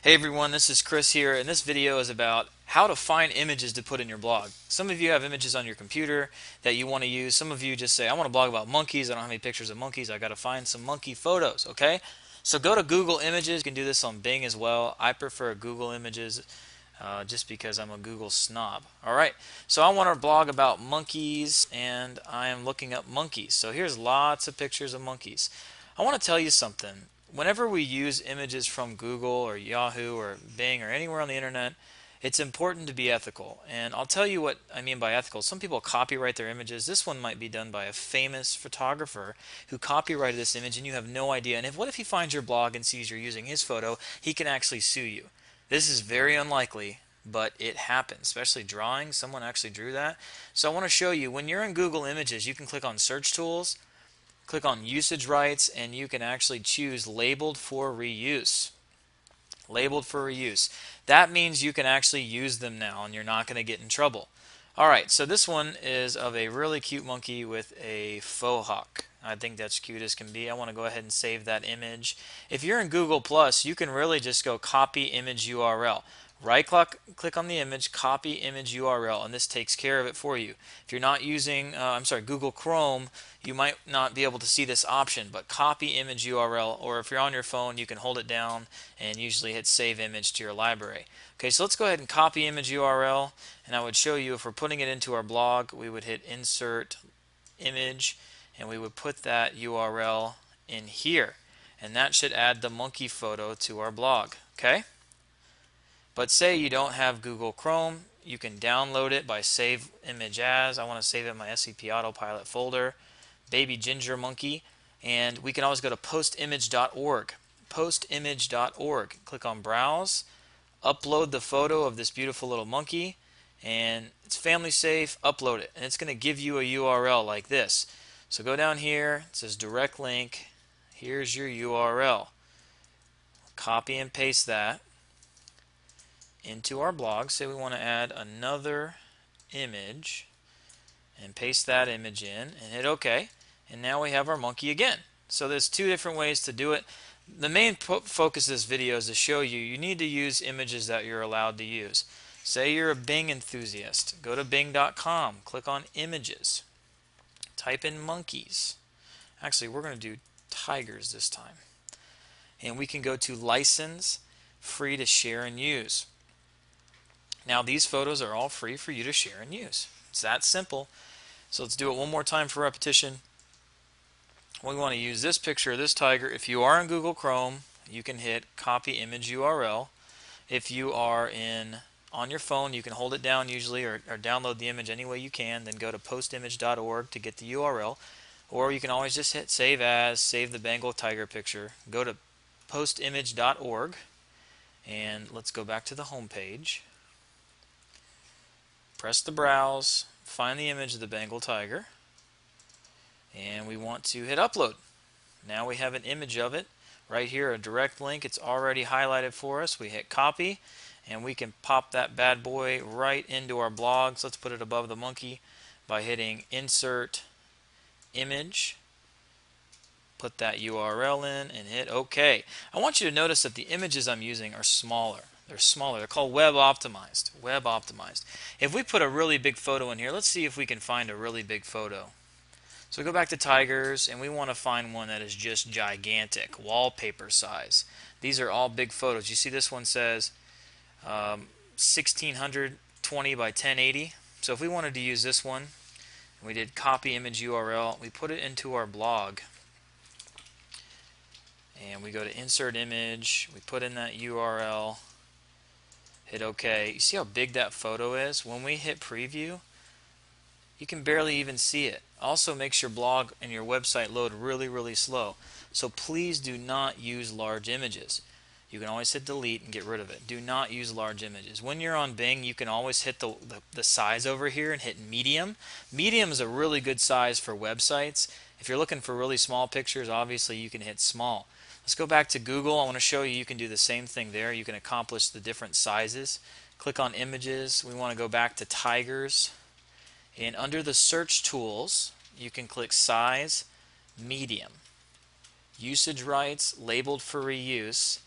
Hey everyone, this is Chris here, and this video is about how to find images to put in your blog. Some of you have images on your computer that you want to use. Some of you just say, I want to blog about monkeys. I don't have any pictures of monkeys. I got to find some monkey photos, okay? So go to Google Images. You can do this on Bing as well. I prefer Google Images just because I'm a Google snob. Alright, so I want to blog about monkeys, and I am looking up monkeys. So here's lots of pictures of monkeys. I want to tell you something. Whenever we use images from Google or Yahoo or Bing or anywhere on the internet, it's important to be ethical. And I'll tell you what I mean by ethical. Some people copyright their images. This one might be done by a famous photographer who copyrighted this image and you have no idea. And what if he finds your blog and sees you're using his photo? He can actually sue you. This is very unlikely, but it happens, especially drawing. Someone actually drew that. So I want to show you, when you're in Google Images, you can click on Search Tools, click on Usage Rights, and you can actually choose Labeled for Reuse. Labeled for reuse. That means you can actually use them now and you're not going to get in trouble. Alright, so this one is of a really cute monkey with a faux hawk. I think that's cute as can be. I want to go ahead and save that image. If you're in Google Plus, you can really just go copy image URL. Right click on the image, copy image URL, and this takes care of it for you. If you're not using, Google Chrome, you might not be able to see this option, but copy image URL, or if you're on your phone, you can hold it down and usually hit save image to your library. Okay, so let's go ahead and copy image URL, and I would show you if we're putting it into our blog, we would hit insert image, and we would put that URL in here, and that should add the monkey photo to our blog. Okay? But say you don't have Google Chrome, you can download it by save image as. I want to save it in my SCP Autopilot folder, baby ginger monkey, and we can always go to postimage.org. Postimage.org. Click on browse, upload the photo of this beautiful little monkey, and it's family safe. Upload it, and it's going to give you a URL like this. So go down here, it says direct link. Here's your URL. Copy and paste that into our blog. Say we want to add another image and paste that image in and hit OK, and now we have our monkey again. So there's two different ways to do it. The main focus of this video is to show you need to use images that you're allowed to use. Say you're a Bing enthusiast. Go to bing.com, click on images, type in monkeys. Actually, we're going to do tigers this time, and we can go to license, free to share and use. Now these photos are all free for you to share and use. It's that simple. So let's do it one more time for repetition. We want to use this picture of this tiger. If you are in Google Chrome, you can hit copy image URL. If you are on your phone, you can hold it down usually, or download the image any way you can, then go to postimage.org to get the URL. Or you can always just hit save as, save the Bengal tiger picture. Go to postimage.org, and let's go back to the home page. Press the browse, find the image of the Bengal tiger, and we want to hit upload. Now we have an image of it right here, a direct link. It's already highlighted for us. We hit copy, and we can pop that bad boy right into our blog. So let's put it above the monkey by hitting insert image, put that URL in, and hit OK. I want you to notice that the images I'm using are smaller. They're smaller. They're called web optimized. Web optimized. If we put a really big photo in here, let's see if we can find a really big photo. So we go back to tigers, and we want to find one that is just gigantic, wallpaper size. These are all big photos. You see this one says 1620 by 1080. So if we wanted to use this one, we did copy image URL, we put it into our blog, and we go to insert image, we put in that URL, hit OK. You see how big that photo is? When we hit preview, you can barely even see it. Also makes your blog and your website load really, really slow. So please do not use large images. You can always hit delete and get rid of it. Do not use large images. When you're on Bing, you can always hit the size over here and hit medium. Medium is a really good size for websites. If you're looking for really small pictures, obviously you can hit small. Let's go back to Google. I want to show you can do the same thing there. You can accomplish the different sizes. Click on images. We want to go back to tigers. And under the search tools, you can click size, medium, usage rights, labeled for reuse,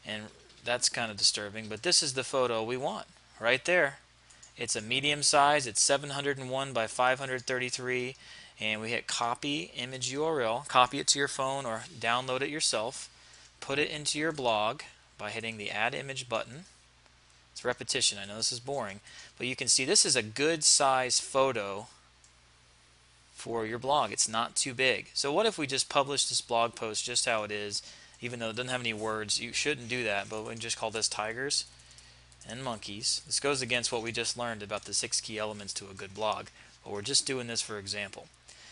and that's kind of disturbing, but this is the photo we want right there. It's a medium size. It's 701 by 533, and we hit copy image URL. Copy it to your phone or download it yourself. Put it into your blog by hitting the add image button. It's repetition. I know this is boring, but you can see this is a good size photo for your blog. It's not too big. So what if we just publish this blog post just how it is, even though it doesn't have any words? You shouldn't do that, but we can just call this tigers and monkeys. This goes against what we just learned about the 6 key elements to a good blog, but we're just doing this for example.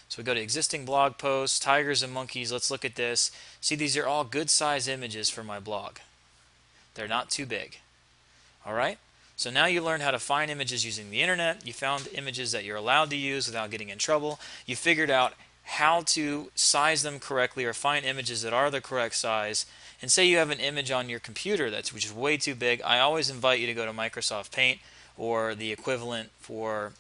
So we go to existing blog posts, tigers and monkeys. Let's look at this. See, these are all good size images for my blog. They're not too big. Alright? So now you learned how to find images using the internet. You found images that you're allowed to use without getting in trouble. You figured out how to size them correctly or find images that are the correct size. And say you have an image on your computer which is way too big. I always invite you to go to Microsoft Paint or the equivalent for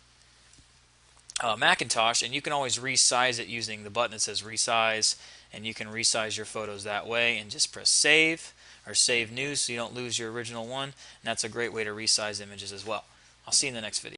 Macintosh, and you can always resize it using the button that says resize, and you can resize your photos that way, and just press save or save new so you don't lose your original one, and that's a great way to resize images as well. I'll see you in the next video.